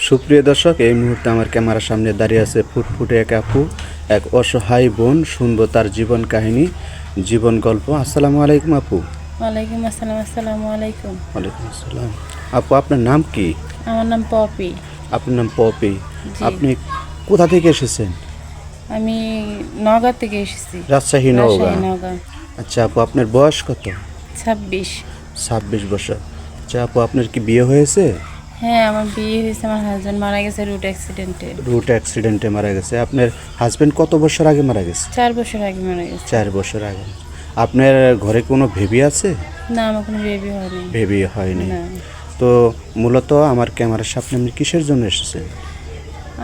সুপ্রিয় দর্শক, এই মুহূর্তে আমার ক্যামেরার সামনে দাঁড়িয়ে আছে ফুটফুটে এক আপু, এক অসহায় বোন। শুনবো তার জীবন কাহিনী, জীবন গল্প। আসসালামু আলাইকুম আপু। ওয়ালাইকুম আসসালাম। আসসালামু আলাইকুম। ওয়ালাইকুম আসসালাম। আপু, আপনার নাম কি? আমার নাম পপি। আপনার নাম পপি। জি। আপনি কোথা থেকে এসেছেন? আমি নওগাঁ থেকে এসেছি। রাজশাহী, নওগাঁ। নওগাঁ। আচ্ছা আপু, আপনার বয়স কত? 26। 26 বছর। আচ্ছা আপু, আপনার কি বিয়ে হয়েছে? হ্যাঁ, আমার বিয়ে হয়েছে। আমার হাজবেন্ড মারা গেছে রুট অ্যাক্সিডেন্টে। রুট অ্যাক্সিডেন্টে মারা গেছে। আপনার হাজবেন্ড কত বছর আগে মারা গেছে? 4 বছর আগে মারা গেছে। 4 বছর আগে। আপনার ঘরে কোনো বেবি আছে? না, আমার কোনো বেবি হয়নি। বেবি হয়নি। না। তো মূলত আমার ক্যামেরার সামনে আপনি কিসের জন্য এসেছেন?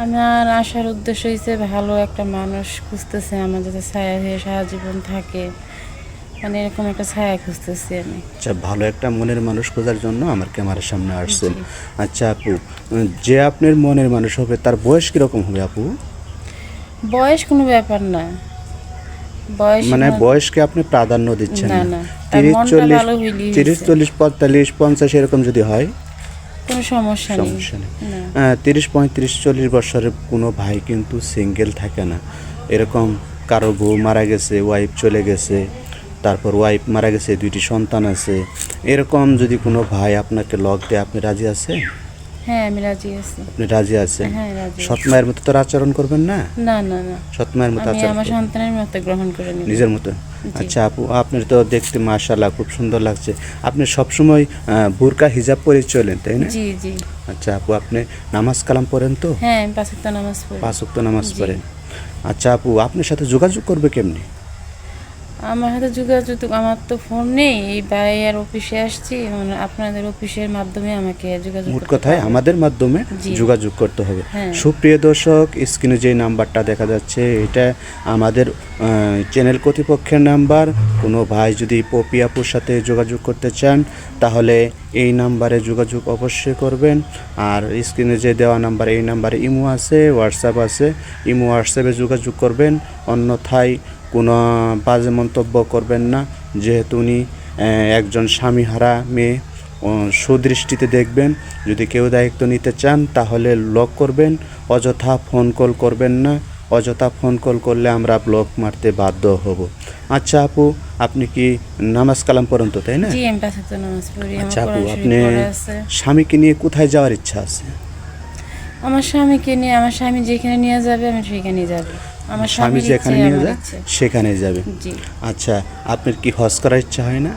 আমার আসার উদ্দেশ্য হয়েছে ভালো একটা মানুষ খুঁজতেছে, আমার যাতে ছায়া হয়ে সারা জীবন থাকে, মানে এরকম একটা ছায়া খুঁজতেছি আমি। আচ্ছা, ভালো একটা মনের মানুষ খোঁজার জন্য আমার ক্যামেরার সামনে আসছেন। আচ্ছা আপু, যে আপনার মনের মানুষ হবে তার বয়স কীরকম হবে আপু? বয়স কোনো ব্যাপার না। বয়স মানে বয়সকে আপনি প্রাধান্য দিচ্ছেন না, না? না। তার 30, মনটা 40, ভালো হইলেই 30, হইছে। 40, 45, 50 এরকম যদি হয় কোনো সমস্যা নেই। সমস্যা নেই। না। 30, 35, 40 বছরের কোনো ভাই কিন্তু সিঙ্গেল থাকে না। এরকম কারো বউ মারা গেছে, ওয়াইফ চলে গেছে, তারপর ওয়াইফ মারা গেছে, 2টি সন্তান আছে। এরকম যদি কোনো ভাই আপনাকে লক দেয়, আপনি রাজি আছেন? হ্যাঁ, আমি রাজি আছি। আপনি রাজি আছেন? হ্যাঁ, রাজি আছি। সৎ মায়ের মতো তো আচরণ করবেন না? না, না, না। সৎ মায়ের মতো আমি আচরণ আমার করবেন। সন্তানের মতো গ্রহণ করে নিব। নিজের মতো। আচ্ছা আপু, আপনার তো দেখতে মাশাআল্লাহ খুব সুন্দর লাগছে। আপনি সবসময় বুরকা হিজাব পরে চলেন, তাই না? জি, জি। আচ্ছা আপু, আপনি নামাজ কালাম পড়েন তো? হ্যাঁ, আমি 5 ওয়াক্ত নামাজ পড়ি। 5 ওয়াক্ত নামাজ জি। পড়েন। আচ্ছা আপু, আপনার সাথে যোগাযোগ করবে কেমনি? আমার হাতে যোগাযোগ, আমার তো ফোন নেই। এই ভাইয়ার অফিসে আসছি, মানে আপনাদের অফিসের মাধ্যমে আমাকে যোগাযোগ মোট করতে কথায় হবে। আমাদের মাধ্যমে জি। যোগাযোগ করতে হবে। হ্যাঁ। সুপ্রিয় দর্শক, স্ক্রিনে যে নাম্বারটা দেখা যাচ্ছে এটা আমাদের চ্যানেল কর্তৃপক্ষের নাম্বার। কোনো ভাই যদি পপি আপুর সাথে যোগাযোগ করতে চান তাহলে এই নাম্বারে যোগাযোগ অবশ্যই করবেন। আর স্ক্রিনে যে দেওয়া নাম্বার, এই নাম্বারে ইমো আছে, হোয়াটসঅ্যাপ আছে। ইমো হোয়াটসঅ্যাপে যোগাযোগ করবেন। অন্যথায় কোনো বাজে মন্তব্য করবেন না, যেহেতু উনি একজন স্বামীহারা মেয়ে। সুদৃষ্টিতে দেখবেন। যদি কেউ দায়িত্ব নিতে চান তাহলে লক করবেন, অযথা ফোন কল করবেন না। অযথা ফোন কল করলে আমরা ব্লক মারতে বাধ্য হব। আচ্ছা আপু, আপনি কি নামাজ কালাম পড়েন তো, তাই না? জি, আমি 5 ওয়াক্ত নামাজ পড়ি। আমার আচ্ছা আপু, কোরআন আপনি শরীফ পড়া আছে। স্বামীকে নিয়ে কোথায় যাওয়ার ইচ্ছা আছে? আমার স্বামীকে নিয়ে, আমার স্বামী যেখানে নিয়ে যাবে আমি সেখানেই যাব। আমার স্বামী স্বামীর যেখানে ইচ্ছে নিয়ে আমার যায় ইচ্ছে। সেখানে যাবে। জি। আচ্ছা, আপনার কি হজ করার ইচ্ছা হয় না?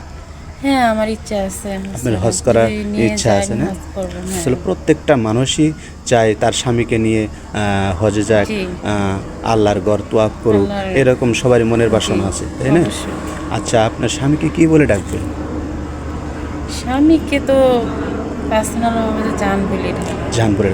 হ্যাঁ, আমার ইচ্ছা আছে। আপনার হজ করার যদি নিয়ে ইচ্ছা যায়, আছে আমি না? হজ করবো। হ্যাঁ। আসলে প্রত্যেকটা মানুষই চায় তার স্বামীকে নিয়ে হজে যাক, জি। আল্লাহর ঘর তোয়াফ করুক। আল্লাহর- এরকম সবারই মনের বাসনা জি, আছে, তাই না? অবশ্যই। আচ্ছা, আপনার স্বামীকে কি বলে ডাকবেন? স্বামীকে তো পার্সোনাল ভাবে জান বলি। জান বলে